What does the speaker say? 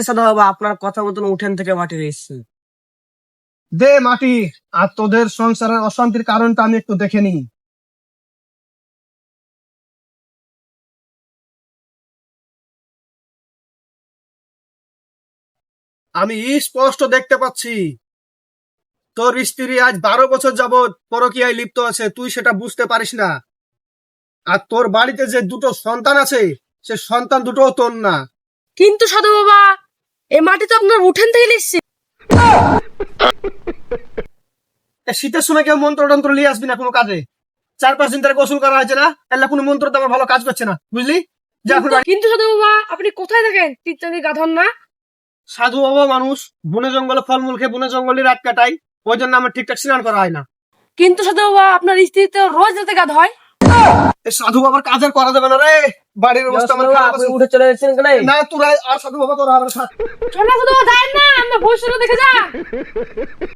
সাধু বাবা, আপনার কথা মতন উঠেন থেকে মাটি এসছে। দে মাটি, আর তোদের সংসারের অশান্তির কারণটা আমি একটু দেখে নিই। আমি স্পষ্ট দেখতে পাচ্ছি তোর স্ত্রী আজ 12 বছর যাবৎ পরকীয়ায় লিপ্ত আছে, তুই সেটা বুঝতে পারিস না। আর তোর বাড়িতে যে দুটো সন্তান আছে, সে সন্তান দুটো তোর না। কিন্তু সাধু বাবা, এই মাটি তো আপনার উঠেন থেকে এসছে। শীতের সময় কেউ মন্ত্র টন্ত্র নিয়ে আসবি না কোনো কাজে। 4-5 দিন ধরে গোসল করা হয়েছে না, এলা কোনো মন্ত্র তো আমার ভালো কাজ করছে না, বুঝলি? যা এখন বাড়ি। কিন্তু সাধু বাবা, আপনি কোথায় থাকেন? তীর্থানি গাধন না? সাধু বাবা মানুষ, বনে জঙ্গলে ফলমূল খেয়ে বনে জঙ্গলে রাত কাটাই, ওই জন্য আমার ঠিকঠাক স্নান করা হয় না। কিন্তু সাধু বাবা, আপনার স্ত্রী তো রোজ রাতে গাধ হয়। এই সাধু বাবার কাজ আর করা যাবে না রে, বাড়ির অবস্থা আমার খারাপ আছে। উঠে চলে যাচ্ছেন কেন? না তোরা আর সাধু বাবা তোরা হবে না। সাধু বাবা, যায় না, আমরা ভবিষ্যতে দেখে যা।